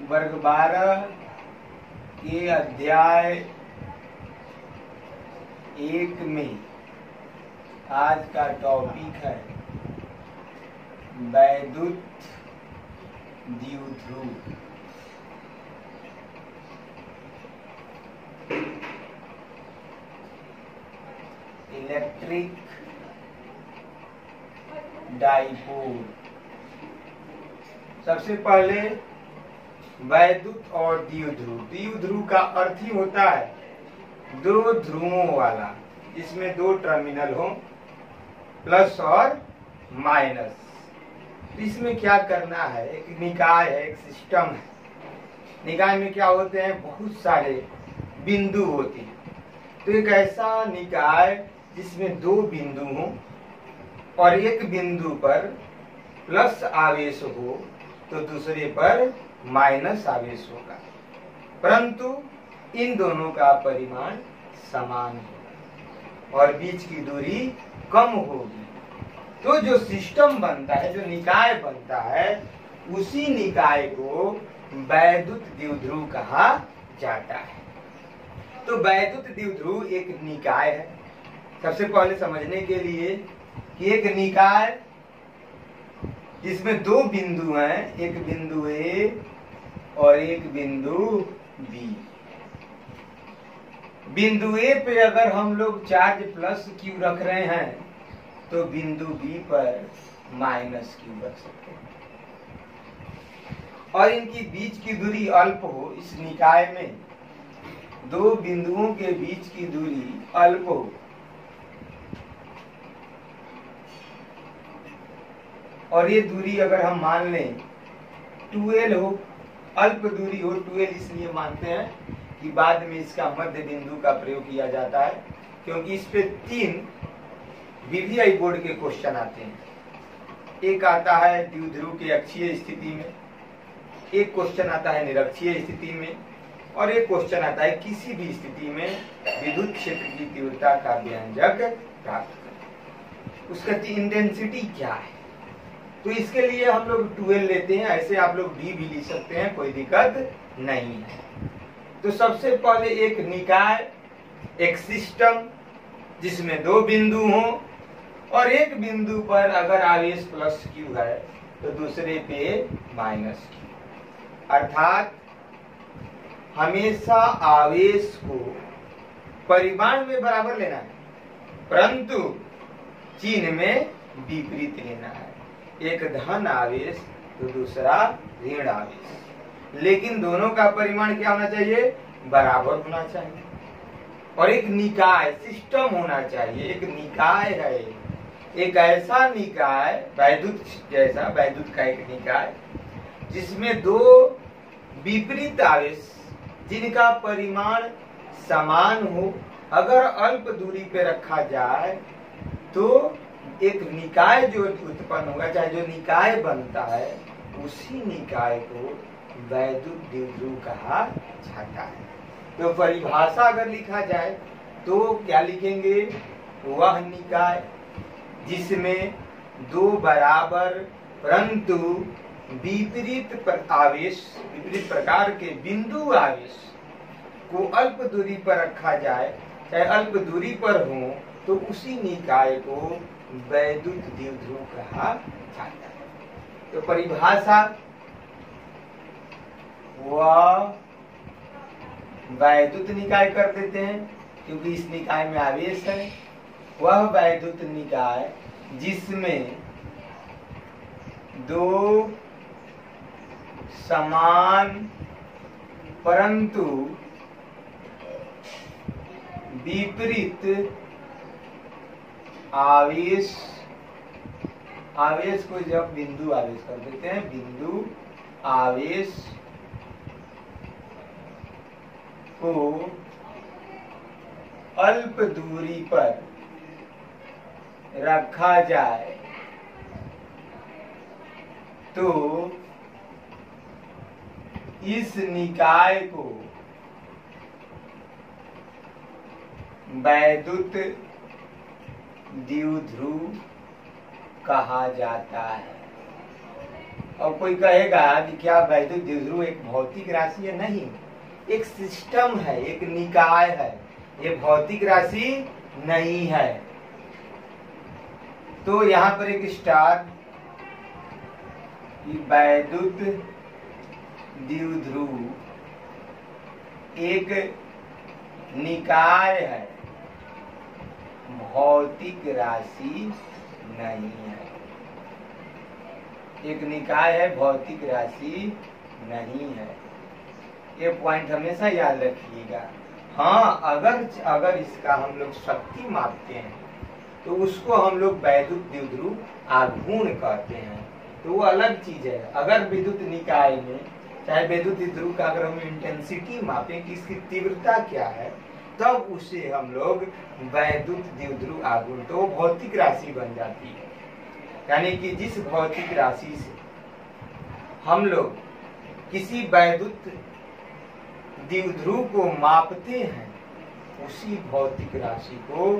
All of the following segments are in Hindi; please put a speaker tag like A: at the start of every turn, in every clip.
A: वर्ग 12 के अध्याय 1 में आज का टॉपिक है वैद्युत द्विध्रुव। Electric dipole. सबसे पहले वैद्युत और द्विध्रुव। द्विध्रुव का अर्थ ही होता है दो ध्रुवों वाला, जिसमें दो टर्मिनल हो, प्लस और माइनस। इसमें क्या करना है, एक निकाय है, एक सिस्टम है। निकाय में क्या होते हैं, बहुत सारे बिंदु होते हैं। तो एक ऐसा निकाय जिसमें दो बिंदु हों और एक बिंदु पर प्लस आवेश हो तो दूसरे पर माइनस आवेश होगा, परंतु इन दोनों का परिमाण समान होगा और बीच की दूरी कम होगी। तो जो सिस्टम बनता है, जो निकाय बनता है, उसी निकाय को वैद्युत द्विध्रुव कहा जाता है। तो वैद्युत द्विध्रुव एक निकाय है। सबसे पहले समझने के लिए कि एक निकाय जिसमें दो बिंदु हैं, एक बिंदु ए और एक बिंदु बी। बिंदु ए पे अगर हम लोग चार्ज प्लस क्यू रख रहे हैं तो बिंदु बी पर माइनस क्यू रख सकते हैं, और इनकी बीच की दूरी अल्प हो। इस निकाय में दो बिंदुओं के बीच की दूरी अल्प हो, और ये दूरी अगर हम मान लें 2l हो, अल्प दूरी हो। 2l इसलिए मानते हैं कि बाद में इसका मध्य बिंदु का प्रयोग किया जाता है, क्योंकि इस पे 3 वीवीआई बोर्ड के क्वेश्चन आते हैं। एक आता है द्विध्रुव के अक्षीय स्थिति में, एक क्वेश्चन आता है निरक्षीय स्थिति में, और एक क्वेश्चन आता है किसी भी स्थिति में विद्युत क्षेत्र की तीव्रता का व्यंजक प्राप्त करें, उसका इंटेंसिटी क्या है। तो इसके लिए हम लोग 2l लेते हैं। ऐसे आप लोग b भी ले सकते हैं, कोई दिक्कत नहीं है। तो सबसे पहले एक निकाय, एक सिस्टम जिसमें दो बिंदु हों और एक बिंदु पर अगर आवेश प्लस क्यू है तो दूसरे पे माइनस क्यू, अर्थात हमेशा आवेश को परिमाण में बराबर लेना है, परंतु चिन्ह में विपरीत लेना है। एक धन आवेश तो दूसरा ऋण आवेश, लेकिन दोनों का परिमाण क्या होना चाहिए, बराबर होना चाहिए। और एक निकाय सिस्टम होना चाहिए। एक निकाय है, एक ऐसा निकाय वैद्युत जैसा, वैद्युत का एक निकाय जिसमें दो विपरीत आवेश जिनका परिमाण समान हो, अगर अल्प दूरी पे रखा जाए तो एक निकाय जो उत्पन्न होगा, चाहे जो निकाय बनता है, उसी निकाय को वैद्युत द्विध्रुव कहा जाता है। तो परिभाषा अगर लिखा जाए तो क्या लिखेंगे, वह निकाय जिसमें दो बराबर परंतु विपरीत आवेश, विपरीत प्रकार के बिंदु आवेश को अल्प दूरी पर रखा जाए, चाहे अल्प दूरी पर हो, तो उसी निकाय को वैद्युत द्विध्रुव कहा जाता है। तो परिभाषा, वह वैद्युत निकाय कर देते हैं क्योंकि इस निकाय में आवेश है। वह वैद्युत निकाय जिसमें दो समान परंतु विपरीत आवेश, आवेश को जब बिंदु आवेश कर देते हैं, बिंदु आवेश को अल्प दूरी पर रखा जाए तो इस निकाय को वैद्युत द्विध्रुव कहा जाता है। और कोई कहेगा कि क्या वैद्युत द्विध्रुव एक भौतिक राशि है? नहीं, एक सिस्टम है, एक निकाय है, ये भौतिक राशि नहीं है। तो यहाँ पर एक स्टार वैद्युत द्विध्रुव एक निकाय है, भौतिक राशि नहीं है। एक निकाय है, भौतिक राशि नहीं है। ये पॉइंट हमेशा याद रखिएगा। हाँ, अगर इसका हम लोग शक्ति मापते हैं तो उसको हम लोग वैद्युत द्विध्रुव आघूर्ण कहते हैं, तो वो अलग चीज है। अगर विद्युत निकाय में चाहे विद्युत द्विध्रुव का अगर हम इंटेंसिटी मापें कि इसकी तीव्रता क्या है, तब उसे हम लोग वैद्युत द्विध्रुव आघूर्ण, तो वो भौतिक राशि बन जाती है। यानी कि जिस भौतिक राशि से हम लोग किसी वैद्युत द्विध्रुव को मापते हैं, उसी भौतिक राशि को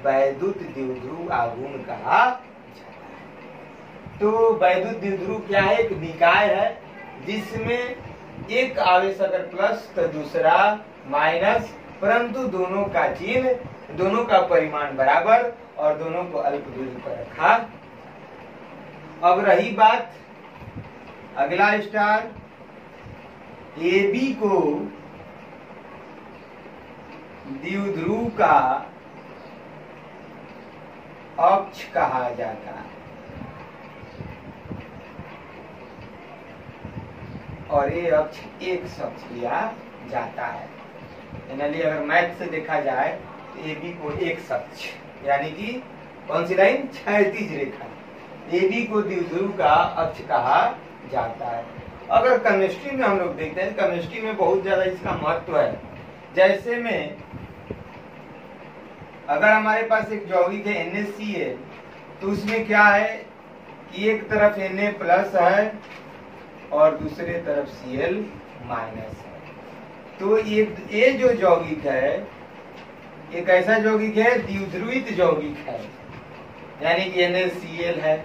A: वैद्युत द्विध्रुव आघूर्ण कहा जाता है। तो वैद्युत द्विध्रुव क्या है? एक निकाय है जिसमें एक आवेश अगर प्लस तो दूसरा माइनस, परंतु दोनों का चिन्ह, दोनों का परिमाण बराबर और दोनों को अल्प दूरी पर रखा। अब रही बात अगला स्टार, AB को द्विध्रुव का अक्ष कहा जाता है और ये अक्ष एक अक्ष लिया जाता है। यानी अगर मैथ से देखा जाए तो AB को एक अक्ष, यानी कि कौन सी लाइन? क्षैतिज रेखा। AB को द्विध्रुव का अक्ष कहा जाता है। अगर केमिस्ट्री में हम लोग देखते हैं, केमिस्ट्री में बहुत ज्यादा इसका महत्व है। जैसे में अगर हमारे पास एक यौगिक है NaCl, तो उसमें क्या है कि एक तरफ Na प्लस है और दूसरे तरफ Cl माइनस है। तो ये जो यौगिक है एक ऐसा यौगिक है, द्विध्रुवित यौगिक है, यानी कि NaCl है।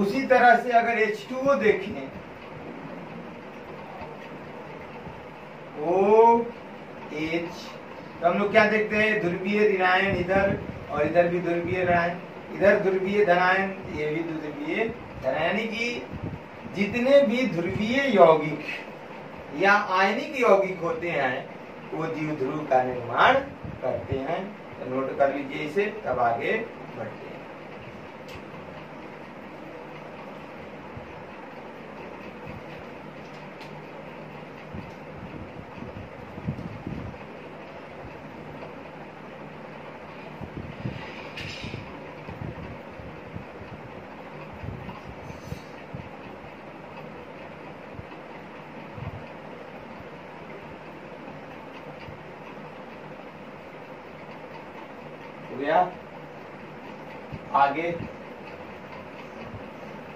A: उसी तरह से अगर H2O देखें, OH, तो हम लोग क्या देखते हैं? ध्रुवीय ऋणायन इधर और इधर भी ध्रुवीय ऋणायन, इधर ध्रुवीय धनायन, ये भी ध्रुवीय धनायन। यानी कि जितने भी ध्रुवीय यौगिक या आयनिक यौगिक होते हैं वो द्विध्रुव का निर्माण करते हैं। तो नोट कर लीजिए इसे, तब आगे बढ़ते हैं। आगे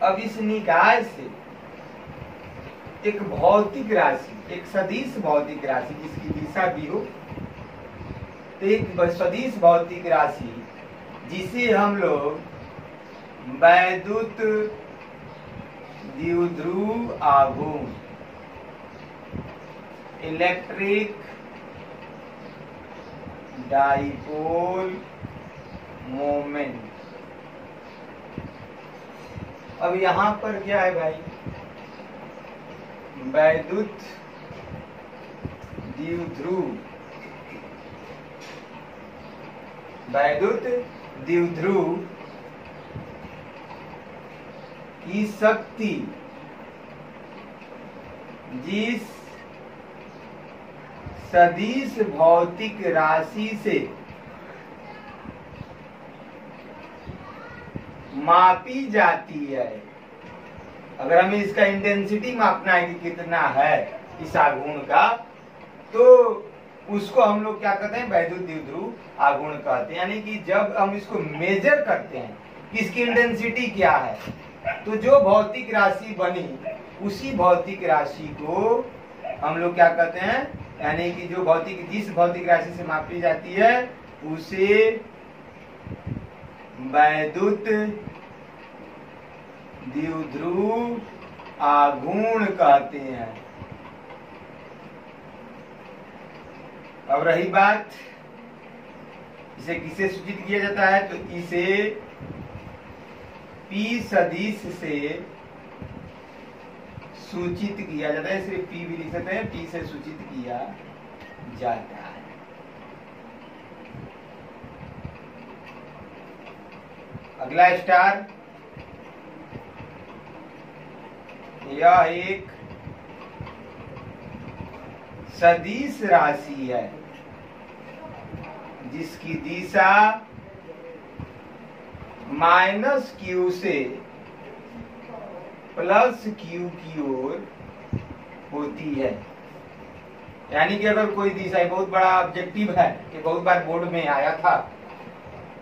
A: अब इस निकाय से एक भौतिक राशि, एक सदिश भौतिक राशि जिसकी दिशा भी हो, तो एक सदिश भौतिक राशि जिसे हम लोग वैद्युत द्विध्रुव आघूर्ण, इलेक्ट्रिक डाइपोल मोमेंट। अब यहां पर क्या है भाई? वैद्युत द्विध्रुव, वैद्युत द्विध्रुव की शक्ति जिस सदिश भौतिक राशि से मापी जाती है, अगर हमें इसका इंटेंसिटी मापना है कि कितना है इस आघूर्ण का, तो उसको हम लोग क्या कहते हैं? वैद्युत द्विध्रुव आघूर्ण कहते हैं। यानी कि जब हम इसको मेजर करते हैं कि इसकी इंटेंसिटी क्या है, तो जो भौतिक राशि बनी उसी भौतिक राशि को हम लोग क्या कहते हैं? यानी कि जो जिस भौतिक राशि से मापी जाती है उसे वैद्युत द्विध्रुव आघूर्ण कहते हैं। अब रही बात इसे किसे सूचित किया जाता है, तो इसे P सदिश से सूचित किया जाता है। सिर्फ P भी लिख सकते हैं, P से सूचित किया जाता है। अगला स्टार, यह एक सदिश राशि है जिसकी दिशा -q से +q की ओर होती है। यानी कि अगर कोई दिशा, बहुत बड़ा ऑब्जेक्टिव है, ये बहुत बार बोर्ड में आया था,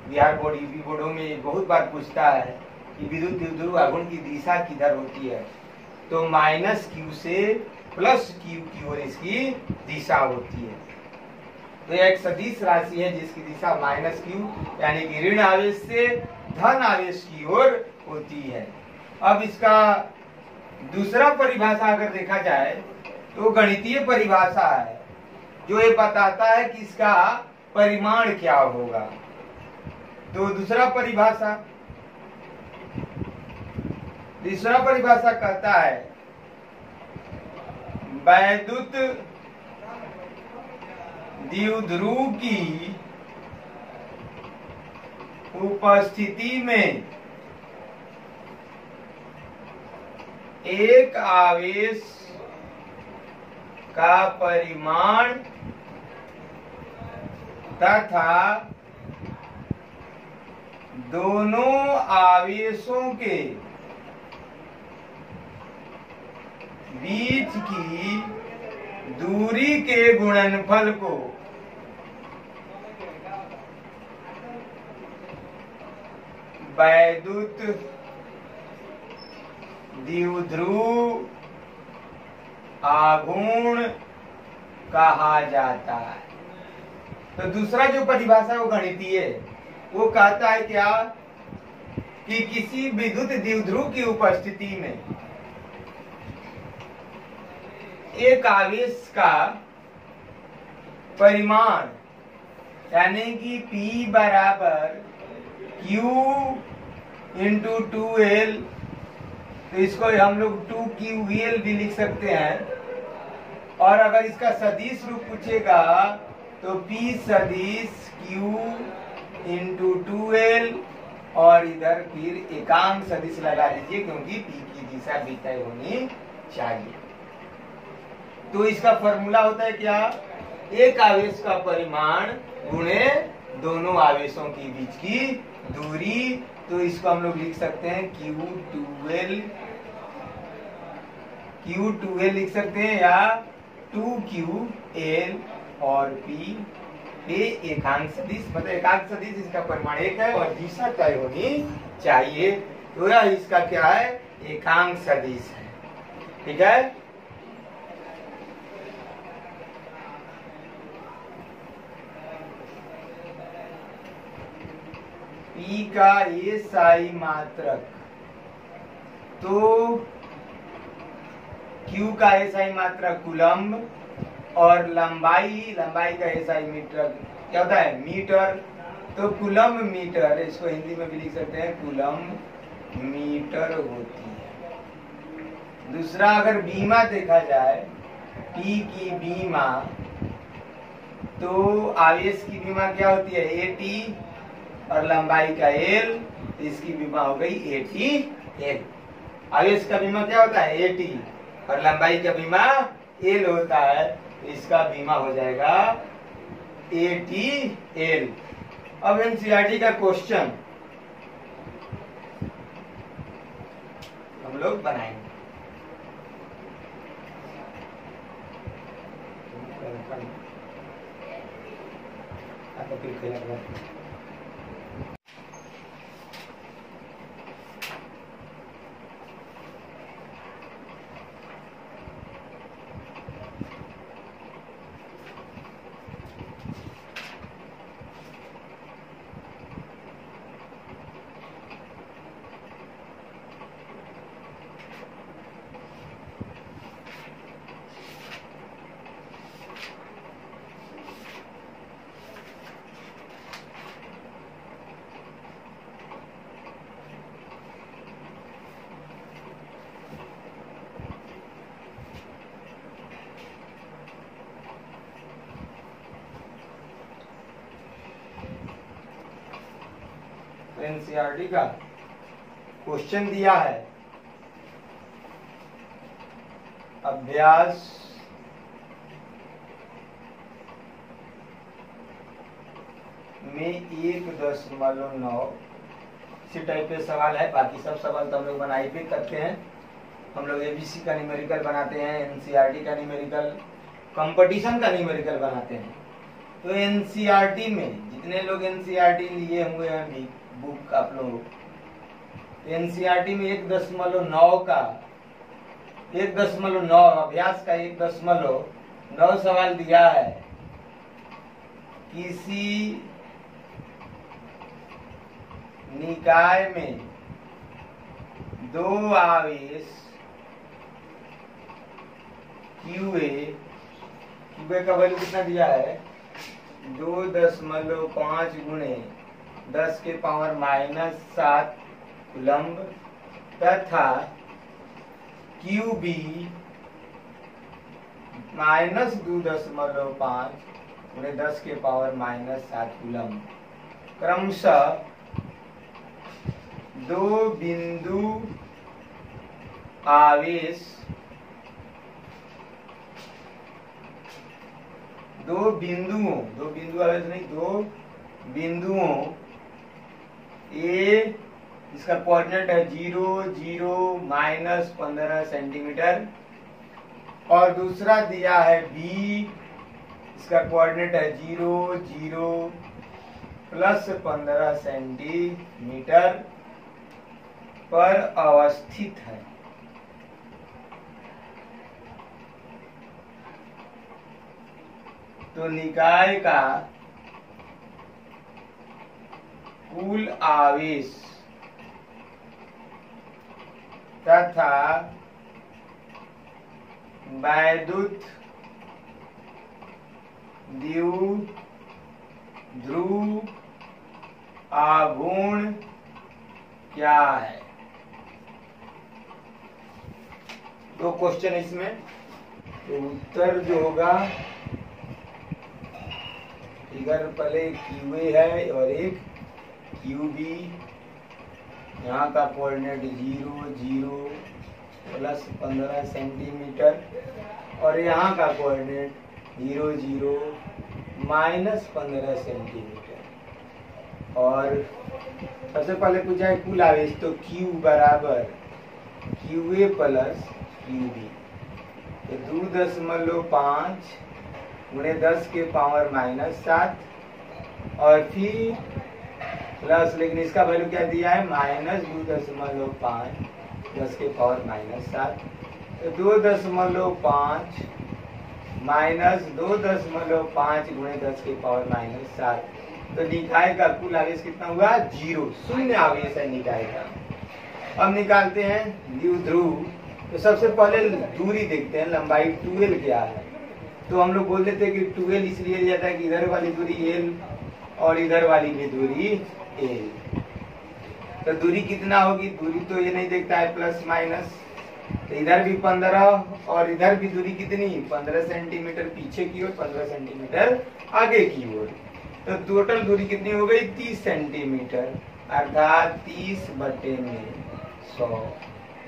A: बिहार बोर्ड, यूपी बोर्डों में बहुत बार पूछता है कि विद्युत द्विध्रुव आघूर्ण की दिशा किधर होती है, तो -q से +q की ओर इसकी दिशा होती है। तो यह एक सदिश राशि है जिसकी दिशा -q यानी कि ऋण आवेश से धन आवेश की ओर होती है। अब इसका दूसरा परिभाषा अगर देखा जाए तो गणितीय परिभाषा है जो ये बताता है कि इसका परिमाण क्या होगा। तो दूसरा परिभाषा कहता है वैद्युत द्विध्रुव की उपस्थिति में एक आवेश का परिमाण तथा दोनों आवेशों के बीच की दूरी के गुणनफल को वैद्युत द्विध्रुव आघूर्ण कहा जाता है। तो दूसरा जो परिभाषा है वो गणितीय है। वो कहता है क्या कि किसी विद्युत द्विध्रुव की उपस्थिति में एक आवेश का परिमाण यानी कि P बराबर Q इंटू 2L, तो इसको हम लोग 2QVL भी लिख सकते हैं। और अगर इसका सदिश रूप पूछेगा तो P सदिश Q इंटू 2L और इधर फिर एकांक सदिश लगा लीजिए क्योंकि P की दिशा भी तय होनी चाहिए। तो इसका फॉर्मूला होता है क्या, एक आवेश का परिमाण गुणे दोनों आवेशों के बीच की दूरी। तो इसको हम लोग लिख सकते हैं Q2L लिख सकते हैं या 2QL और P पे एकांक सदिश, मतलब एकांक सदिश इसका परिमाण एक है और दिशा तय होनी चाहिए। तो यह इसका क्या है, एकांक सदिश है। ठीक है। P का SI मात्रक, तो Q का SI मात्रक कूलम्ब और लंबाई का SI मीटर क्या होता है, मीटर। तो कूलम्ब मीटर, इसको हिंदी में भी लिख सकते हैं कूलम्ब मीटर होती है। दूसरा अगर बीमा देखा जाए, P की बीमा, तो आवेश की बीमा क्या होती है AT और लंबाई का L, इसकी बीमा हो गई ATL। आवेश का बीमा क्या होता है AT और लंबाई का बीमा L होता है, इसका बीमा हो जाएगा ATL। अब एनसीईआरटी का क्वेश्चन हम लोग बनाएंगे। एनसीईआरटी का क्वेश्चन दिया है अभ्यास में 1.9 इसी टाइप के सवाल है। बाकी सब सवाल तो हम लोग बनाई भी करते हैं। हम लोग एबीसी का न्यूमेरिकल बनाते हैं, एनसीईआरटी का न्यूमेरिकल, कंपटीशन का न्यूमेरिकल बनाते हैं। तो एनसीईआरटी में जितने लोग एनसीईआरटी लिए हुए हैं अभी बुक आप लोग, एनसीईआरटी में 1.9 का 1.9 अभ्यास का 1.9 सवाल दिया है। किसी निकाय में दो आवेश क्यूए का वैल्यू कितना दिया है 2.5 गुणे 10 के पावर -7 कूलम्ब तथा क्यूबी -2.5 गुणे 10 के पावर -7 कूलम्ब क्रमशः दो बिंदु आवेश दो बिंदुओं ए इसका कोऑर्डिनेट है 0 0 -15 सेंटीमीटर और दूसरा दिया है बी इसका कोऑर्डिनेट है 0 0 +15 सेंटीमीटर पर अवस्थित है। तो निकाय का कुल आवेश तथा वैद्युत ध्रुव आघूर्ण क्या है। दो क्वेश्चन इसमें, तो उत्तर जो होगा फिगर पहले क्यूए है और एक क्यूबी, यहाँ का कोऑर्डिनेट 0 0 +15 सेंटीमीटर और यहाँ का कोऑर्डिनेट 0 0 -15 सेंटीमीटर। और सबसे पहले पूछा है कुल आवेश, तो Q बराबर QA प्लस QB, तो 2.5 गुणे 10 के पावर -7 और फिर प्लस, लेकिन इसका वैल्यू क्या दिया है -2.5 10 के पावर -7, तो 2.5 -2.5 गुणे 10 के पावर -7, तो निकाय का कुल आवेश कितना हुआ 0, शून्य आवेश है निकाय का। अब निकालते हैं द्विध्रुव। तो सबसे पहले दूरी देखते हैं, लंबाई 2l क्या है। तो हम लोग बोल देते हैं कि 2l इसलिए लिया जाता है कि इधर वाली दूरी l और इधर वाली भी दूरी l। तो दूरी कितना होगी, दूरी तो ये नहीं देखता है प्लस माइनस, तो इधर भी 15 और इधर भी दूरी कितनी 15 सेंटीमीटर पीछे की ओर, 15 सेंटीमीटर आगे की ओर। तो टोटल दूरी कितनी हो गई 30 सेंटीमीटर, अर्थात 30/100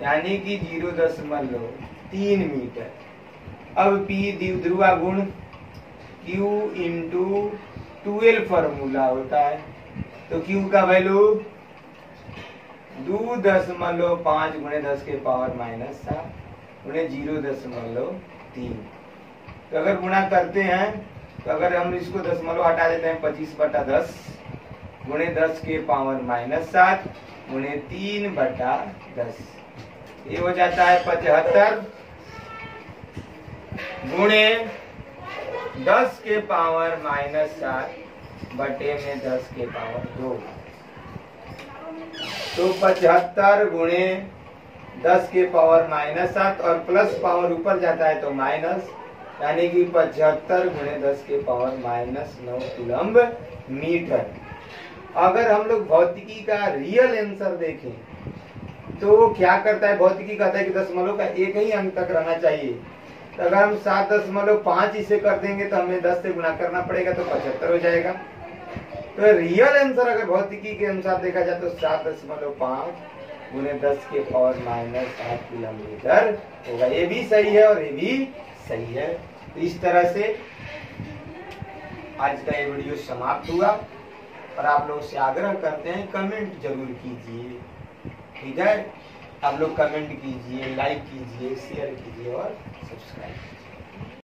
A: यानी कि 0.3 मीटर। अब P द्विध्रुव गुण Q × 2l फॉर्मूला होता है, तो Q का वैल्यू 2.5 गुणे 10 के पावर -7 गुणे 0.3। तो अगर गुणा करते हैं तो अगर हम इसको दशमलव हटा देते हैं 25/10 गुणे 10 के पावर -7 गुणे 3/10, ये हो जाता है 75 गुणे 10 के पावर -7 बटे में 10 के पावर 2। तो 75 गुणे 10 के पावर -7 और प्लस पावर ऊपर जाता है तो माइनस, यानी कि 75 गुणे 10 के पावर -9 कूलम्ब मीटर। अगर हम लोग भौतिकी का रियल आंसर देखें तो क्या करता है, भौतिकी कहता है कि दशमलव का एक ही अंक तक रहना चाहिए। तो अगर हम 7.5 इसे कर देंगे तो हमें 10 से गुणा करना पड़ेगा तो 75 हो जाएगा। तो रियल आंसर अगर भौतिकी के अनुसार देखा जाए तो 7.5 गुने 10 के पावर -8 किलोमीटर होगा। ये भी सही है और ये भी सही है। तो इस तरह से आज का ये वीडियो समाप्त हुआ और आप लोगों से आग्रह करते हैं कमेंट जरूर कीजिए, ठीक है। आप लोग कमेंट कीजिए, लाइक कीजिए, शेयर कीजिए और सब्सक्राइब कीजिए।